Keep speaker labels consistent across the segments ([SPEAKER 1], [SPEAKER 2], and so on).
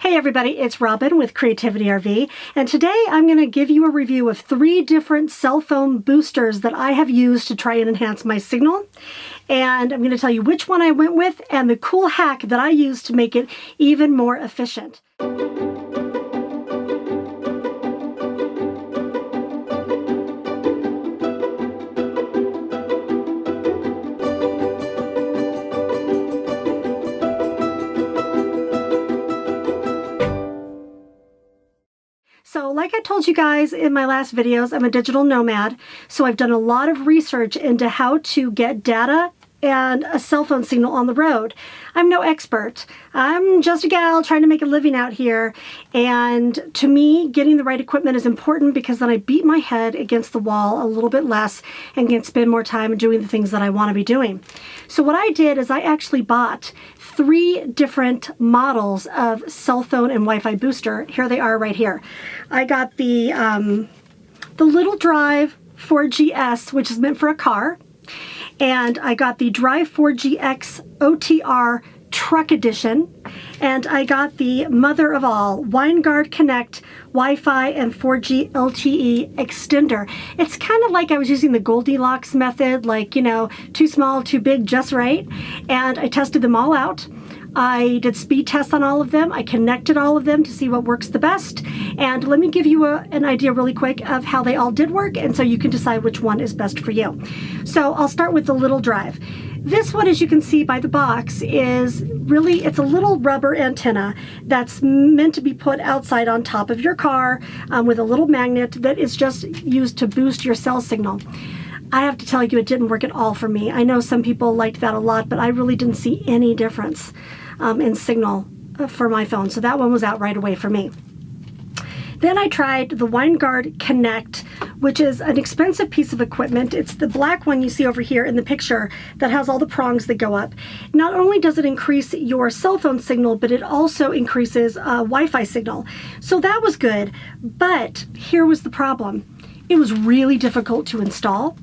[SPEAKER 1] Hey everybody, it's Robin with Creativity RV, and today I'm going to give you a review of 3 different cell phone boosters that I have used to try and enhance my signal. And I'm going to tell you which one I went with and the cool hack that I used to make it even more efficient. So like I told you guys in my last videos, I'm a digital nomad, so I've done a lot of research into how to get data and a cell phone signal on the road. I'm no expert. I'm just a gal trying to make a living out here, and to me, getting the right equipment is important because then I beat my head against the wall a little bit less and can spend more time doing the things that I want to be doing. So what I did is I actually bought 3 different models of cell phone and Wi-Fi booster. Here they are right here. I got the little Drive 4GS, which is meant for a car, and I got the Drive 4GX OTR Truck Edition, and I got the mother of all, WineGuard Connect Wi-Fi and 4G LTE extender. It's kind of like I was using the Goldilocks method, like, you know, too small, too big, just right. And I tested them all out. I did speed tests on all of them. I connected all of them to see what works the best. And let me give you an idea really quick of how they all did work, and so you can decide which one is best for you. So I'll start with the little Drive. This one, as you can see by the box, is really, it's a little rubber antenna that's meant to be put outside on top of your car with a little magnet that is just used to boost your cell signal. I have to tell you, it didn't work at all for me. I know some people liked that a lot, but I really didn't see any difference in signal for my phone. So that one was out right away for me. Then I tried the WineGuard Connect, which is an expensive piece of equipment. It's the black one you see over here in the picture that has all the prongs that go up. Not only does it increase your cell phone signal, but it also increases Wi-Fi signal. So that was good, but here was the problem. It was really difficult to install,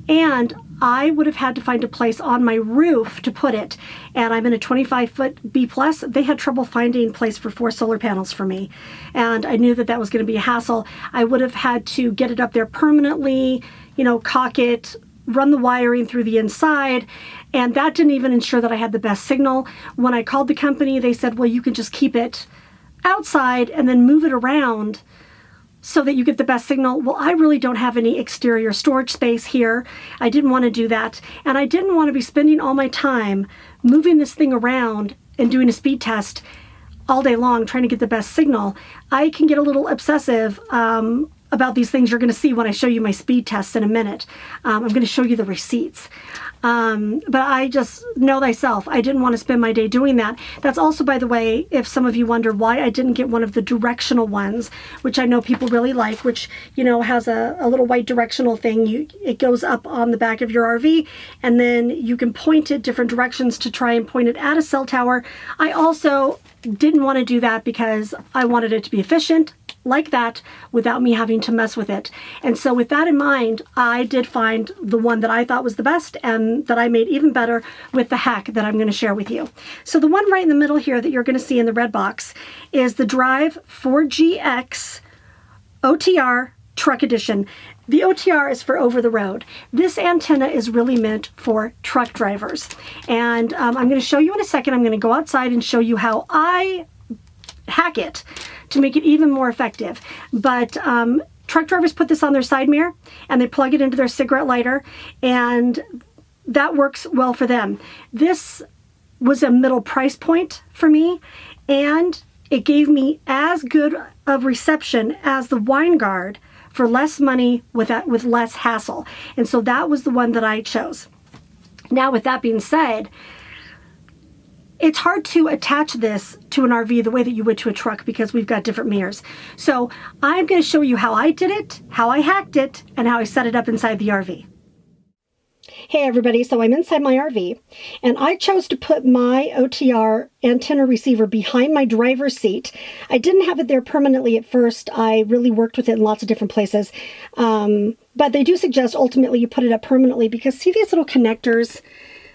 [SPEAKER 1] and I would have had to find a place on my roof to put it. And I'm in a 25-foot B+. They had trouble finding a place for 4 solar panels for me. And I knew that that was going to be a hassle. I would have had to get it up there permanently, you know, caulk it, run the wiring through the inside, and that didn't even ensure that I had the best signal. When I called the company, they said, well, you can just keep it outside and then move it around so that you get the best signal. Well, I really don't have any exterior storage space here. I didn't want to do that. And I didn't want to be spending all my time moving this thing around and doing a speed test all day long trying to get the best signal. I can get a little obsessive about these things you're going to see when I show you my speed tests in a minute. I'm going to show you the receipts. But I just know thyself. I didn't want to spend my day doing that. That's also, by the way, if some of you wonder why I didn't get one of the directional ones, which I know people really like, which, you know, has a little white directional thing. It goes up on the back of your RV, and then you can point it different directions to try and point it at a cell tower. I also didn't want to do that because I wanted it to be efficient like that without me having to mess with it. And so with that in mind, I did find the one that I thought was the best and that I made even better with the hack that I'm going to share with you. So the one right in the middle here that you're going to see in the red box is the Drive 4GX OTR Truck Edition. The OTR is for over the road. This antenna is really meant for truck drivers. And I'm going to show you in a second. I'm going to go outside and show you how I hack it to make it even more effective. But truck drivers put this on their side mirror and they plug it into their cigarette lighter, and that works well for them. This was a middle price point for me, and it gave me as good of reception as the WineGuard for less money with less hassle. And so that was the one that I chose. Now, with that being said, it's hard to attach this to an RV the way that you would to a truck because we've got different mirrors. So I'm going to show you how I did it, how I hacked it, and how I set it up inside the RV. Hey everybody, so I'm inside my RV, and I chose to put my OTR antenna receiver behind my driver's seat. I didn't have it there permanently at first. I really worked with it in lots of different places. But they do suggest ultimately you put it up permanently because see these little connectors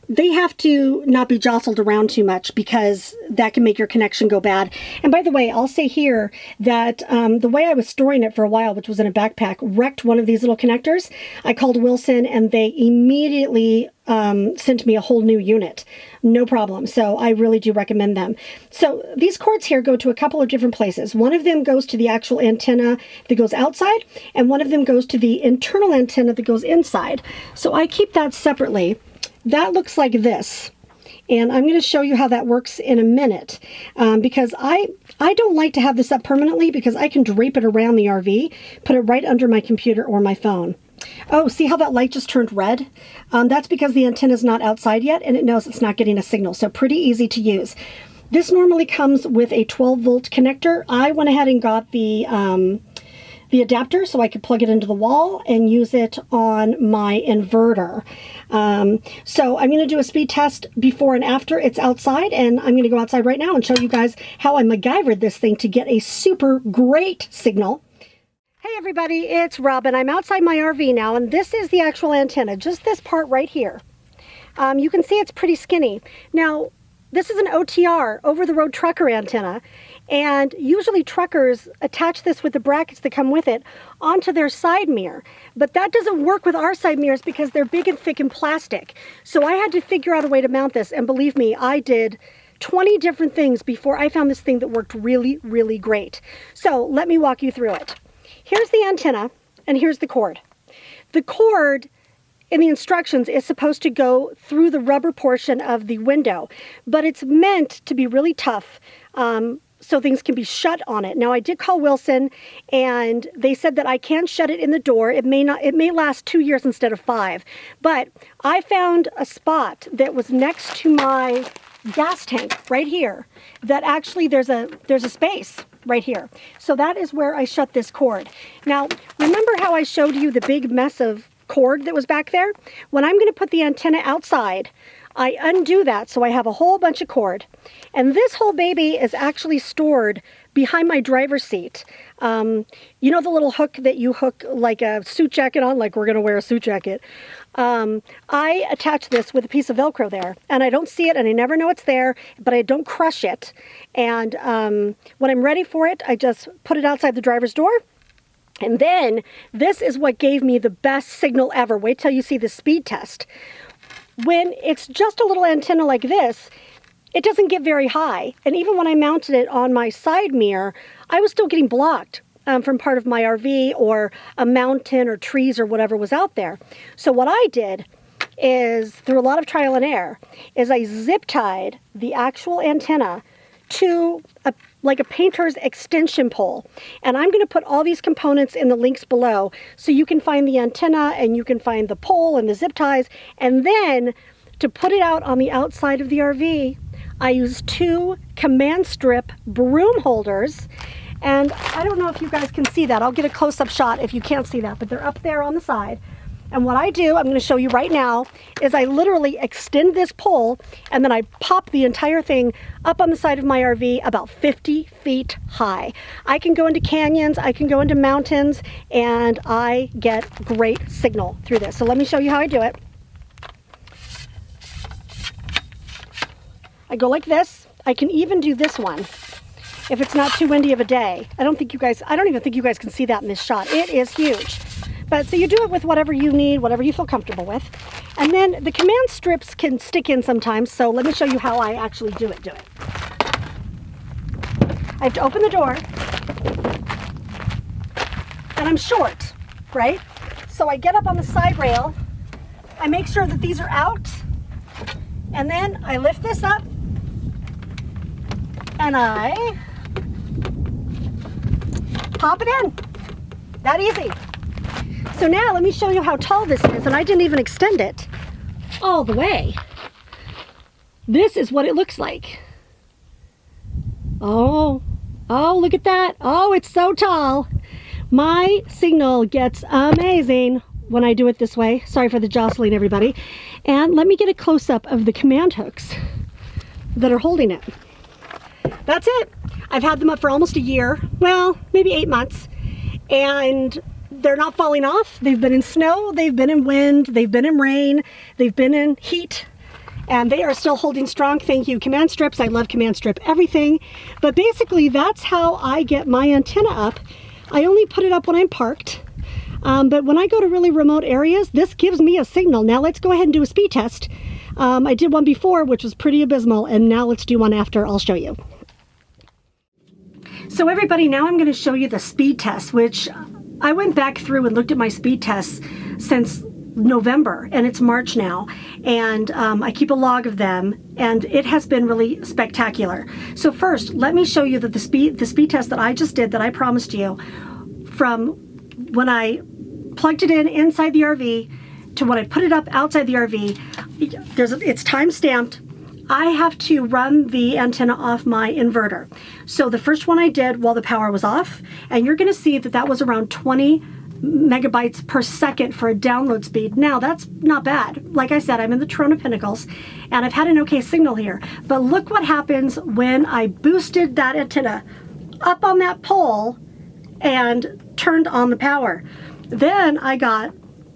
[SPEAKER 1] they have to not be jostled around too much because that can make your connection go bad. And by the way, I'll say here that the way I was storing it for a while, which was in a backpack, wrecked one of these little connectors. I called Wilson and they immediately sent me a whole new unit. No problem. So I really do recommend them. So these cords here go to a couple of different places. One of them goes to the actual antenna that goes outside, and one of them goes to the internal antenna that goes inside. So I keep that separately. That looks like this. And I'm going to show you how that works in a minute, because I don't like to have this up permanently because I can drape it around the RV, put it right under my computer or my phone. Oh, see how that light just turned red? That's because the antenna is not outside yet and it knows it's not getting a signal, so pretty easy to use. This normally comes with a 12-volt connector. I went ahead and got the adapter so I could plug it into the wall and use it on my inverter. So I'm going to do a speed test before and after it's outside, and I'm going to go outside right now and show you guys how I MacGyvered this thing to get a super great signal. Hey everybody, it's Robin. I'm outside my RV now, and this is the actual antenna, just this part right here. You can see it's pretty skinny. Now, this is an OTR, over-the-road trucker antenna, and usually truckers attach this with the brackets that come with it onto their side mirror. But that doesn't work with our side mirrors because they're big and thick and plastic. So I had to figure out a way to mount this, and believe me, I did 20 different things before I found this thing that worked really, really great. So let me walk you through it. Here's the antenna, and here's the cord. The cord in the instructions is supposed to go through the rubber portion of the window, but it's meant to be really tough so things can be shut on it. Now, I did call Wilson, and they said that I can shut it in the door. It may last 2 years instead of 5, but I found a spot that was next to my gas tank right here that actually there's a space right here. So that is where I shut this cord. Now, remember how I showed you the big mess of cord that was back there? When I'm going to put the antenna outside, I undo that so I have a whole bunch of cord. And this whole baby is actually stored behind my driver's seat. You know the little hook that you hook like a suit jacket on, like we're going to wear a suit jacket? I attach this with a piece of Velcro there, and I don't see it and I never know it's there, but I don't crush it. And when I'm ready for it, I just put it outside the driver's door. And then this is what gave me the best signal ever. Wait till you see the speed test. When it's just a little antenna like this, it doesn't get very high. And even when I mounted it on my side mirror, I was still getting blocked from part of my RV or a mountain or trees or whatever was out there. So what I did is, through a lot of trial and error, is I zip tied the actual antenna to like a painter's extension pole. And I'm going to put all these components in the links below so you can find the antenna and you can find the pole and the zip ties. And then to put it out on the outside of the RV, I used 2 command strip broom holders. And I don't know if you guys can see that. I'll get a close-up shot if you can't see that, but they're up there on the side. And what I do, I'm going to show you right now, is I literally extend this pole and then I pop the entire thing up on the side of my RV about 50 feet high. I can go into canyons, I can go into mountains, and I get great signal through this. So let me show you how I do it. I go like this. I can even do this one if it's not too windy of a day. I don't even think you guys can see that in this shot. It is huge. But so you do it with whatever you need, whatever you feel comfortable with. And then the command strips can stick in sometimes, so let me show you how I actually do it. I have to open the door, and I'm short, right? So I get up on the side rail, I make sure that these are out, and then I lift this up, and I pop it in. That easy. So now let me show you how tall this is, and I didn't even extend it all the way. This is what it looks like. Oh, look at that. Oh, it's so tall. My signal gets amazing when I do it this way. Sorry for the jostling, everybody. And let me get a close-up of the command hooks that are holding it. That's it. I've had them up for almost a year. Well, maybe 8 months. And they're not falling off. They've been in snow, they've been in wind, they've been in rain, they've been in heat, and they are still holding strong. Thank you, Command Strips. I love Command Strip everything. But basically, that's how I get my antenna up. I only put it up when I'm parked. But when I go to really remote areas, this gives me a signal. Now let's go ahead and do a speed test. I did one before, which was pretty abysmal, and now let's do one after. I'll show you. So everybody, now I'm going to show you the speed test, which I went back through and looked at my speed tests since November, and it's March now, and I keep a log of them, and it has been really spectacular. So first, let me show you that the speed test that I just did, that I promised you, from when I plugged it in inside the RV to when I put it up outside the RV, it's time stamped. I have to run the antenna off my inverter. So the first one I did while the power was off, and you're going to see that that was around 20 megabytes per second for a download speed. Now that's not bad. Like I said, I'm in the Trona Pinnacles and I've had an okay signal here. But look what happens when I boosted that antenna up on that pole and turned on the power. Then I got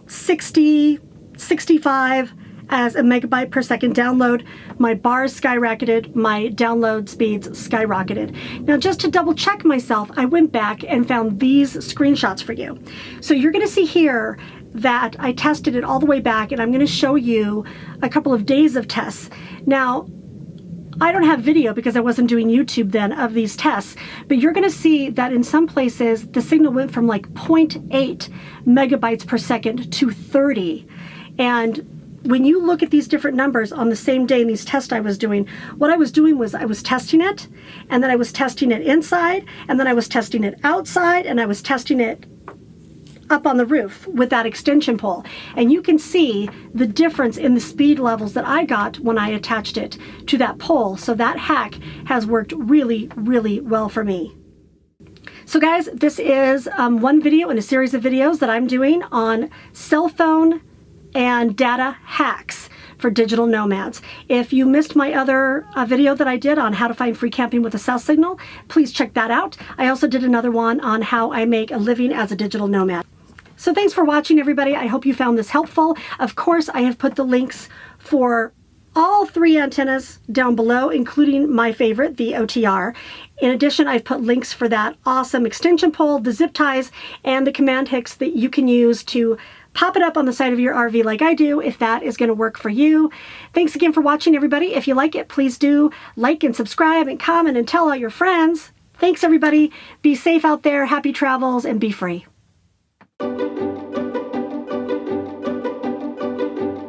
[SPEAKER 1] 60, 65 as a megabyte per second download. My bars skyrocketed, my download speeds skyrocketed. Now, just to double check myself, I went back and found these screenshots for you. So you're gonna see here that I tested it all the way back, and I'm gonna show you a couple of days of tests. Now, I don't have video because I wasn't doing YouTube then of these tests, but you're gonna see that in some places, the signal went from like 0.8 megabytes per second to 30. And when you look at these different numbers on the same day in these tests I was doing, what I was doing was I was testing it, and then I was testing it inside, and then I was testing it outside, and I was testing it up on the roof with that extension pole. And you can see the difference in the speed levels that I got when I attached it to that pole. So that hack has worked really, really well for me. So guys, this is one video in a series of videos that I'm doing on cell phone and data hacks for digital nomads. If you missed my other video that I did on how to find free camping with a cell signal, please check that out. I also did another one on how I make a living as a digital nomad. So thanks for watching, everybody. I hope you found this helpful. Of course, I have put the links for all 3 antennas down below, including my favorite, the OTR. In addition, I've put links for that awesome extension pole, the zip ties, and the command hooks that you can use to pop it up on the side of your RV like I do, if that is going to work for you. Thanks again for watching, everybody. If you like it, please do like and subscribe and comment and tell all your friends. Thanks, everybody. Be safe out there, happy travels, and be free.